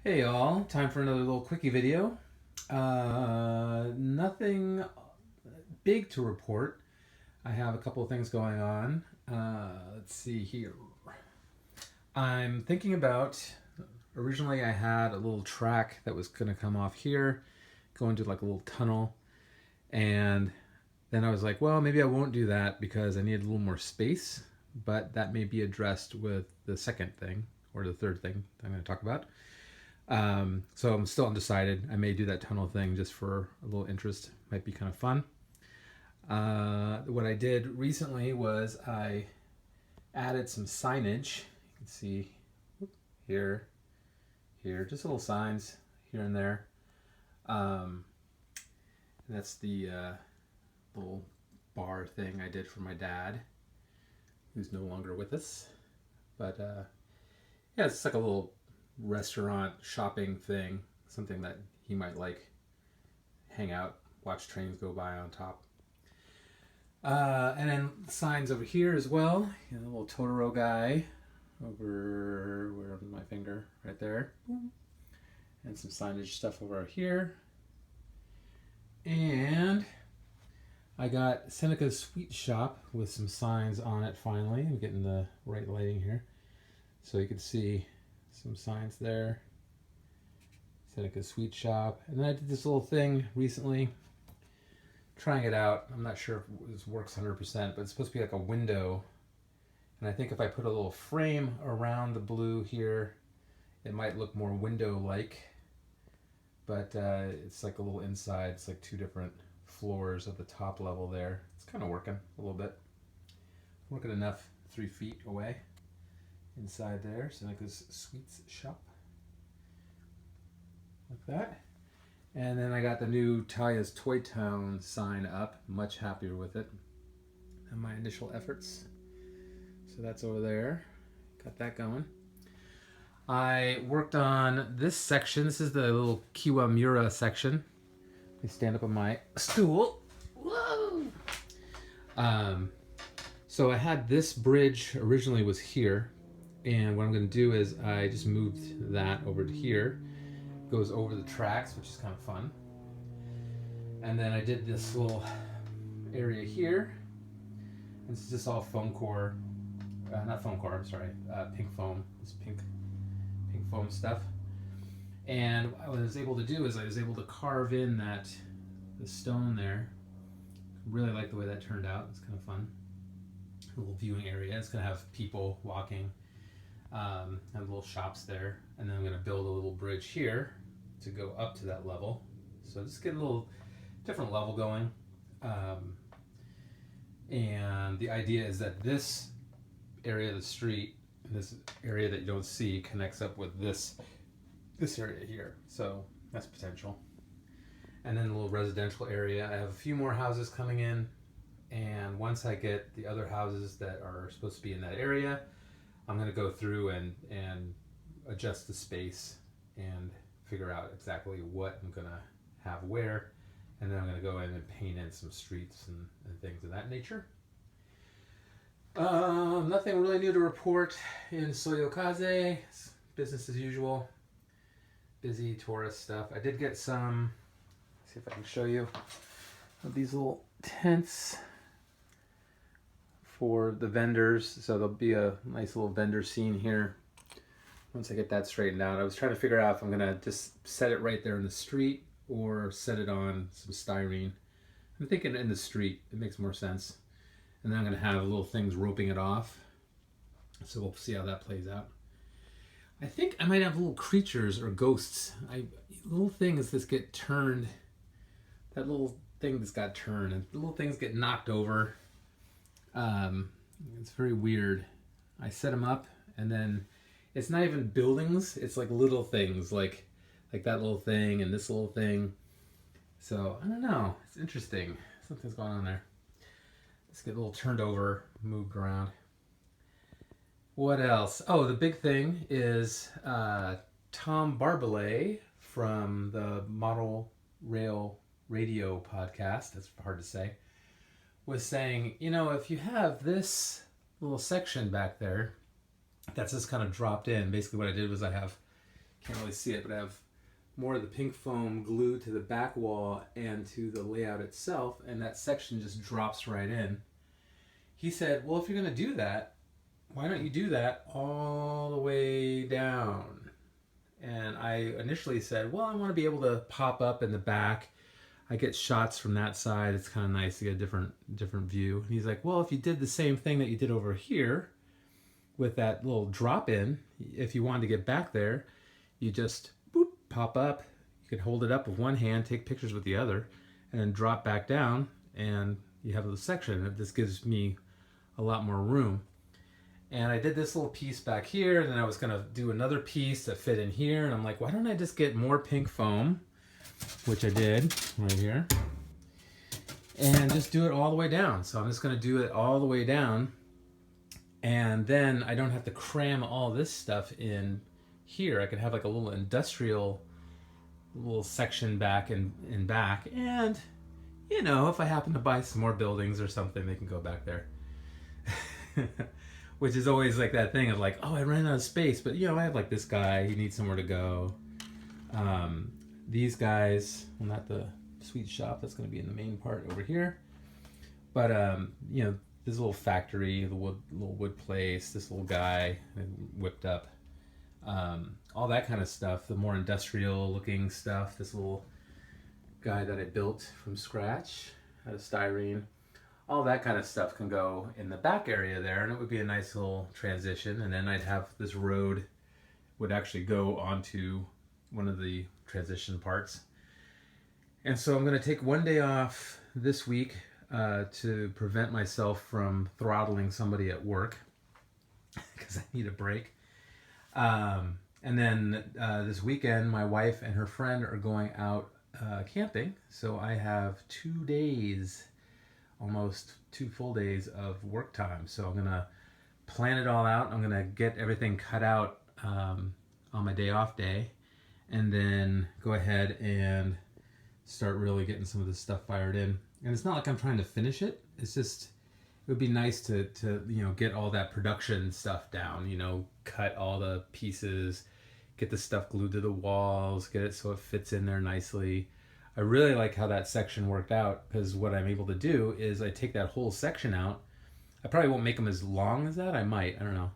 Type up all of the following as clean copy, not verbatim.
Hey y'all, time for another little quickie video. Nothing big to report. I have a couple of things going on. Let's see here. I'm thinking about, originally I had a little track that was going to come off here, go into like a little tunnel. And then I was like, well, maybe I won't do that because I need a little more space. But that may be addressed with the second thing or the third thing I'm going to talk about. So I'm still undecided. I may do that tunnel thing just for a little interest. Might be kind of fun. What I did recently was I added some signage. You can see here, just little signs here and there. And that's the little bar thing I did for my dad, who's no longer with us. But yeah, it's like a little restaurant shopping thing, something that he might like, hang out, watch trains go by on top. And then signs over here as well. You know, the little Totoro guy over where my finger right there, and some signage stuff over here. And I got Seneca's Sweet Shop with some signs on it finally. I'm getting the right lighting here so you can see some signs there. Seneca's Sweet Shop. And then I did this little thing recently, trying it out. I'm not sure if this works 100%, but it's supposed to be like a window. And I think if I put a little frame around the blue here, it might look more window-like. But it's like a little inside. It's like two different floors at the top level there. It's kind of working a little bit. Working enough 3 feet away. Inside there, Seneca's Sweets Shop. Like that. And then I got the new Taya's Toy Town sign up. Much happier with it than my initial efforts. So that's over there. Got that going. I worked on this section. This is the little Kiwamura section. Let me stand up on my stool. Whoa! So I had this bridge originally was here. And what I'm going to do is I just moved that over to here. Goes over the tracks, which is kind of fun. And then I did this little area here. This is just all foam core. Not foam core, I'm sorry. Pink foam. This pink foam stuff. And what I was able to do is I was able to carve in the stone there. Really like the way that turned out. It's kind of fun. A little viewing area. It's going to have people walking. Have little shops there, and then I'm going to build a little bridge here to go up to that level. So just get a little different level going. And the idea is that this area of the street, this area that you don't see, connects up with this area here. So that's potential. And then a little residential area. I have a few more houses coming in, and once I get the other houses that are supposed to be in that area, I'm going to go through and adjust the space and figure out exactly what I'm going to have where. And then I'm going to go in and paint in some streets and things of that nature. Nothing really new to report in Soyokaze. It's business as usual. Busy tourist stuff. I did get some, let's see if I can show you, of these little tents for the vendors. So there'll be a nice little vendor scene here once I get that straightened out. I was trying to figure out if I'm gonna just set it right there in the street or set it on some styrene. I'm thinking in the street, it makes more sense. And then I'm gonna have little things roping it off. So we'll see how that plays out. I think I might have little creatures or ghosts. Little things that get turned, that little thing that's got turned, and little things get knocked over. It's very weird. I set them up, and then it's not even buildings. It's like little things, like that little thing and this little thing. So I don't know. It's interesting. Something's going on there. Let's get a little turned over, moved around. What else? Oh, the big thing is Tom Barbalet from the Model Rail Radio podcast. That's hard to say. Was saying, you know, if you have this little section back there that's just kind of dropped in. Basically what I did was I have Can't really see it, but I have more of the pink foam glued to the back wall and to the layout itself, and that section just drops right in. He said, well, if you're going to do that, why don't you do that all the way down? And I initially said, well, I want to be able to pop up in the back. I get shots from that side. It's kind of nice to get a different view. And he's like, well, if you did the same thing that you did over here with that little drop in, if you wanted to get back there, you just boop, pop up. You could hold it up with one hand, take pictures with the other, and then drop back down, and you have the section. This gives me a lot more room. And I did this little piece back here, and then I was going to do another piece that fit in here, and I'm like, why don't I just get more pink foam, which I did right here, and just do it all the way down. So I'm just going to do it all the way down, and then I don't have to cram all this stuff in here. I could have like a little industrial little section back and back, and you know, if I happen to buy some more buildings or something, they can go back there. Which is always like that thing of like, oh, I ran out of space, but you know, I have like this guy, he needs somewhere to go. These guys, well, not the sweet shop, that's going to be in the main part over here, but you know, this little factory, the little wood place, this little guy whipped up, all that kind of stuff, the more industrial looking stuff, this little guy that I built from scratch out of styrene, all that kind of stuff can go in the back area there, and it would be a nice little transition. And then I'd have this road would actually go onto one of the transition parts. And so I'm going to take one day off this week to prevent myself from throttling somebody at work because I need a break. And then this weekend, my wife and her friend are going out camping. So I have 2 days, almost 2 full days of work time. So I'm going to plan it all out. I'm going to get everything cut out on my day off day, and then go ahead and start really getting some of this stuff fired in. And it's not like I'm trying to finish it. It's just, it would be nice to you know, get all that production stuff down, you know, cut all the pieces, get the stuff glued to the walls, get it so it fits in there nicely. I really like how that section worked out, because what I'm able to do is I take that whole section out. I probably won't make them as long as that. I might, I don't know.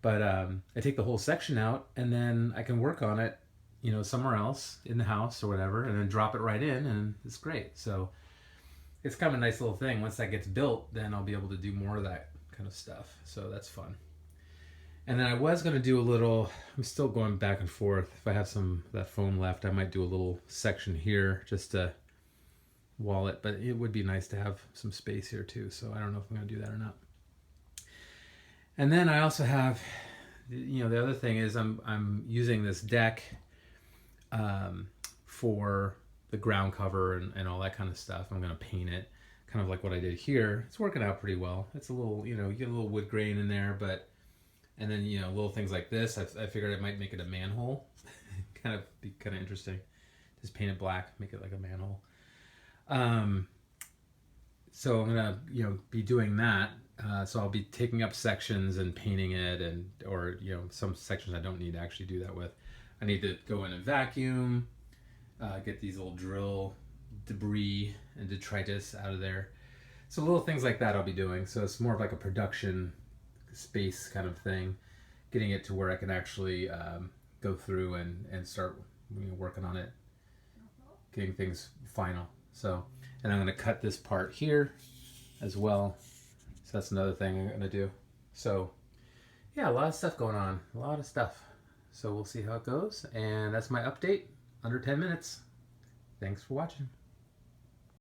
But I take the whole section out, and then I can work on it, you know, somewhere else in the house or whatever, and then drop it right in, and it's great. So it's kind of a nice little thing. Once that gets built, then I'll be able to do more of that kind of stuff. So that's fun. And then I was going to do a little, I'm still going back and forth. If I have some of that foam left, I might do a little section here just to wall it. But it would be nice to have some space here too. So I don't know if I'm going to do that or not. And then I also have, you know, the other thing is I'm using this deck for the ground cover and all that kind of stuff. I'm going to paint it kind of like what I did here. It's working out pretty well. It's a little, you know, you get a little wood grain in there, but and then, you know, little things like this, I figured I might make it a manhole. Kind of be kind of interesting. Just paint it black, make it like a manhole. So I'm gonna, you know, be doing that. So I'll be taking up sections and painting it, and or you know, some sections I don't need to actually do that with. I need to go in and vacuum, get these little drill debris and detritus out of there. So little things like that I'll be doing. So it's more of like a production space kind of thing, getting it to where I can actually go through and start, you know, working on it, getting things final. So, and I'm going to cut this part here as well. So that's another thing I'm going to do. So yeah, a lot of stuff going on, a lot of stuff. So we'll see how it goes. And that's my update, under 10 minutes. Thanks for watching.